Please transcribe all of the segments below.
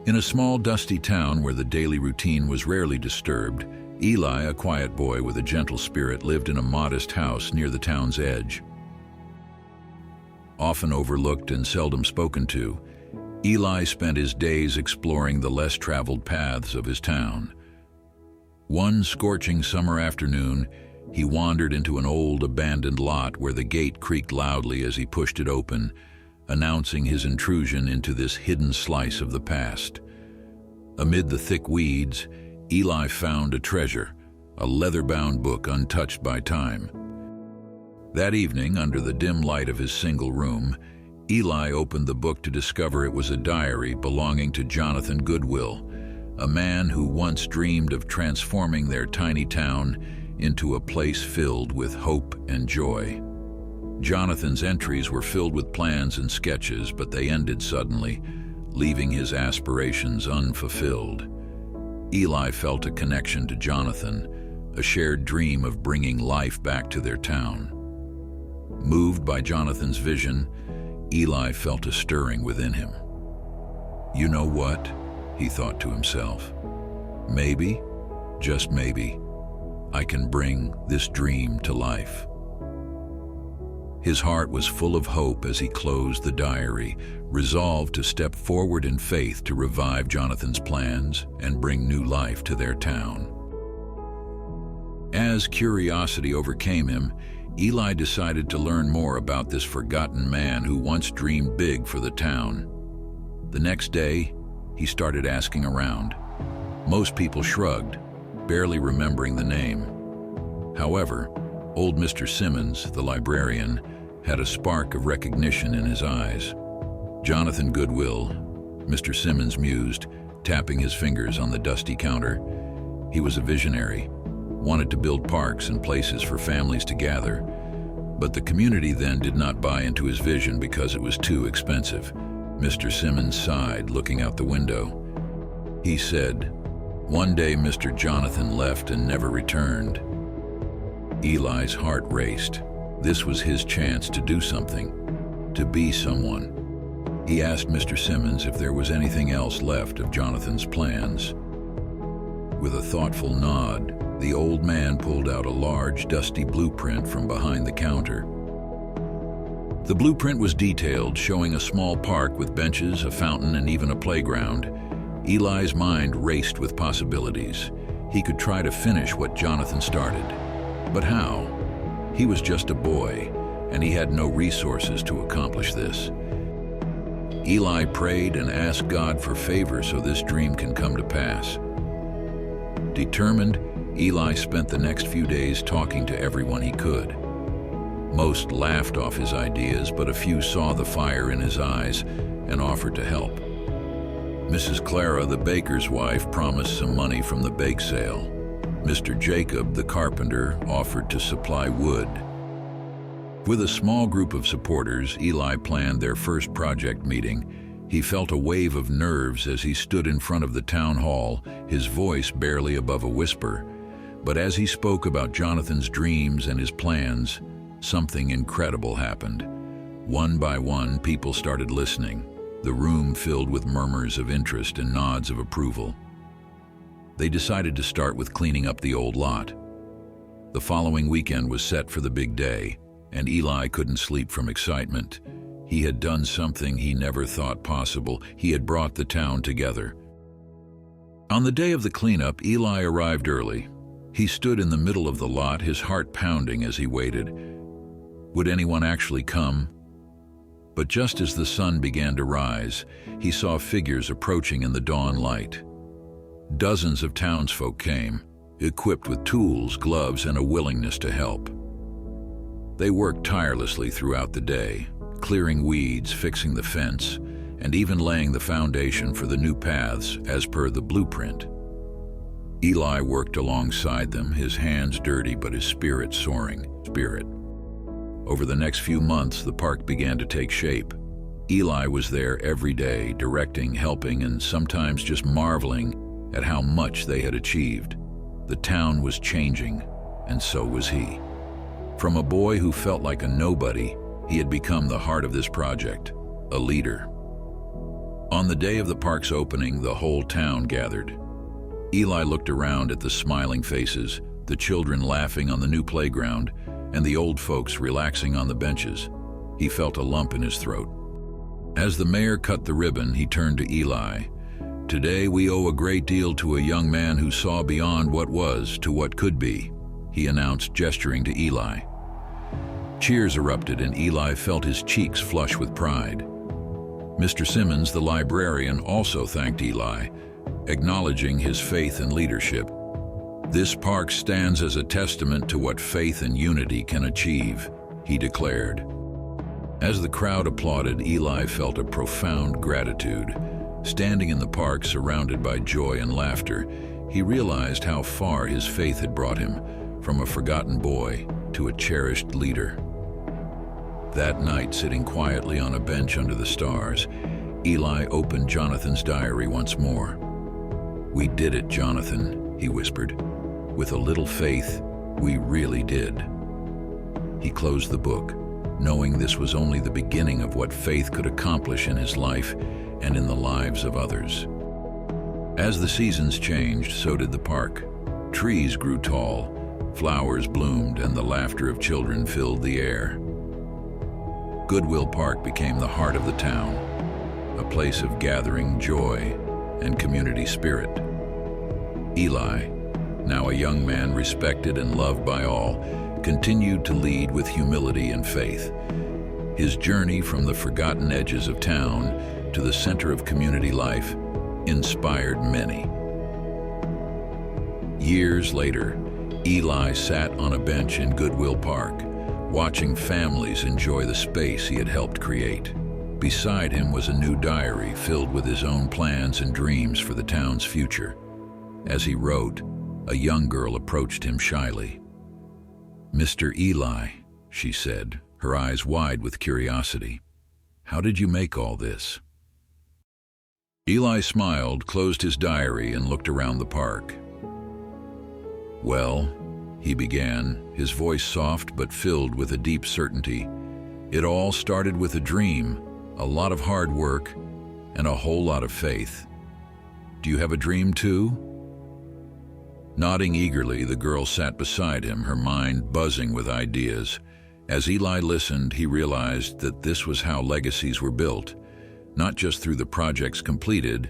In a small, dusty town where the daily routine was rarely disturbed, Eli, a quiet boy with a gentle spirit, lived in a modest house near the town's edge. Often overlooked and seldom spoken to, Eli spent his days exploring the less traveled paths of his town. One scorching summer afternoon, he wandered into an old, abandoned lot where the gate creaked loudly as he pushed it open, announcing his intrusion into this hidden slice of the past. Amid the thick weeds, Eli found a treasure, a leather-bound book untouched by time. That evening, under the dim light of his single room, Eli opened the book to discover it was a diary belonging to Jonathan Goodwill, a man who once dreamed of transforming their tiny town into a place filled with hope and joy. Jonathan's entries were filled with plans and sketches, but they ended suddenly, leaving his aspirations unfulfilled. Eli felt a connection to Jonathan, a shared dream of bringing life back to their town. Moved by Jonathan's vision, Eli felt a stirring within him. "You know what?" he thought to himself. "Maybe, just maybe, I can bring this dream to life." His heart was full of hope as he closed the diary, resolved to step forward in faith to revive Jonathan's plans and bring new life to their town. As curiosity overcame him, Eli decided to learn more about this forgotten man who once dreamed big for the town. The next day, he started asking around. Most people shrugged, barely remembering the name. However, old Mr. Simmons, the librarian, had a spark of recognition in his eyes. "Jonathan Goodwill," Mr. Simmons mused, tapping his fingers on the dusty counter. He was a visionary, wanted to build parks and places for families to gather. But the community then did not buy into his vision because it was too expensive. Mr. Simmons sighed, looking out the window. He said, "One day Mr. Jonathan left and never returned." Eli's heart raced. This was his chance to do something, to be someone. He asked Mr. Simmons if there was anything else left of Jonathan's plans. With a thoughtful nod, the old man pulled out a large, dusty blueprint from behind the counter. The blueprint was detailed, showing a small park with benches, a fountain, and even a playground. Eli's mind raced with possibilities. He could try to finish what Jonathan started. But how? He was just a boy, and he had no resources to accomplish this. Eli prayed and asked God for favor so this dream can come to pass. Determined, Eli spent the next few days talking to everyone he could. Most laughed off his ideas, but a few saw the fire in his eyes and offered to help. Mrs. Clara, the baker's wife, promised some money from the bake sale. Mr. Jacob, the carpenter, offered to supply wood. With a small group of supporters, Eli planned their first project meeting. He felt a wave of nerves as he stood in front of the town hall, his voice barely above a whisper. But as he spoke about Jonathan's dreams and his plans, something incredible happened. One by one, people started listening, the room filled with murmurs of interest and nods of approval. They decided to start with cleaning up the old lot. The following weekend was set for the big day, and Eli couldn't sleep from excitement. He had done something he never thought possible. He had brought the town together. On the day of the cleanup, Eli arrived early. He stood in the middle of the lot, his heart pounding as he waited. Would anyone actually come? But just as the sun began to rise, he saw figures approaching in the dawn light. Dozens of townsfolk came, equipped with tools, gloves, and a willingness to help. They worked tirelessly throughout the day, clearing weeds, fixing the fence, and even laying the foundation for the new paths as per the blueprint. Eli worked alongside them, his hands dirty but his spirit soaring. Over the next few months, the park began to take shape. Eli was there every day, directing, helping, and sometimes just marveling at how much they had achieved. The town was changing, and so was he. From a boy who felt like a nobody, he had become the heart of this project, a leader. On the day of the park's opening, the whole town gathered. Eli looked around at the smiling faces, the children laughing on the new playground, and the old folks relaxing on the benches. He felt a lump in his throat. As the mayor cut the ribbon, he turned to Eli. "Today we owe a great deal to a young man who saw beyond what was to what could be," he announced, gesturing to Eli. Cheers erupted, and Eli felt his cheeks flush with pride. Mr. Simmons, the librarian, also thanked Eli, acknowledging his faith and leadership. "This park stands as a testament to what faith and unity can achieve," he declared. As the crowd applauded, Eli felt a profound gratitude. Standing in the park surrounded by joy and laughter, he realized how far his faith had brought him, from a forgotten boy to a cherished leader. That night, sitting quietly on a bench under the stars, Eli opened Jonathan's diary once more. "We did it, Jonathan," he whispered. "With a little faith, we really did." He closed the book, knowing this was only the beginning of what faith could accomplish in his life and in the lives of others. As the seasons changed, so did the park. Trees grew tall, flowers bloomed, and the laughter of children filled the air. Goodwill Park became the heart of the town, a place of gathering, joy, and community spirit. Eli, now a young man respected and loved by all, continued to lead with humility and faith. His journey from the forgotten edges of town to the center of community life inspired many. Years later, Eli sat on a bench in Goodwill Park, watching families enjoy the space he had helped create. Beside him was a new diary filled with his own plans and dreams for the town's future. As he wrote, a young girl approached him shyly. "Mr. Eli," she said, her eyes wide with curiosity, "how did you make all this?" Eli smiled, closed his diary, and looked around the park. "Well," he began, his voice soft but filled with a deep certainty, "it all started with a dream, a lot of hard work, and a whole lot of faith. Do you have a dream too?" Nodding eagerly, the girl sat beside him, her mind buzzing with ideas. As Eli listened, he realized that this was how legacies were built, not just through the projects completed,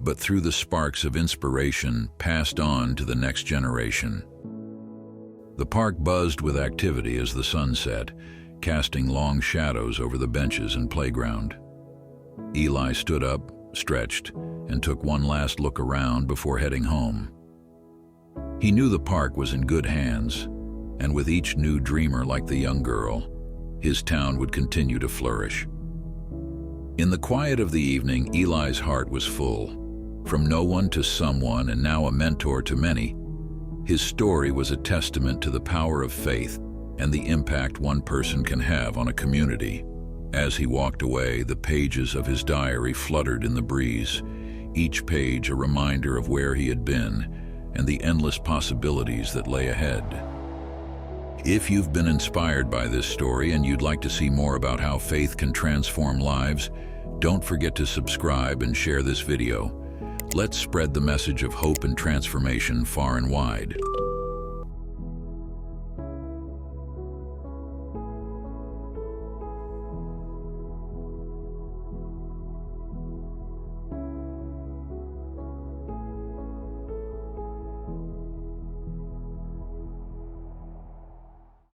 but through the sparks of inspiration passed on to the next generation. The park buzzed with activity as the sun set, casting long shadows over the benches and playground. Eli stood up, stretched, and took one last look around before heading home. He knew the park was in good hands, and with each new dreamer like the young girl, his town would continue to flourish. In the quiet of the evening, Eli's heart was full. From no one to someone, and now a mentor to many, his story was a testament to the power of faith and the impact one person can have on a community. As he walked away, the pages of his diary fluttered in the breeze, each page a reminder of where he had been and the endless possibilities that lay ahead. If you've been inspired by this story and you'd like to see more about how faith can transform lives, don't forget to subscribe and share this video. Let's spread the message of hope and transformation far and wide.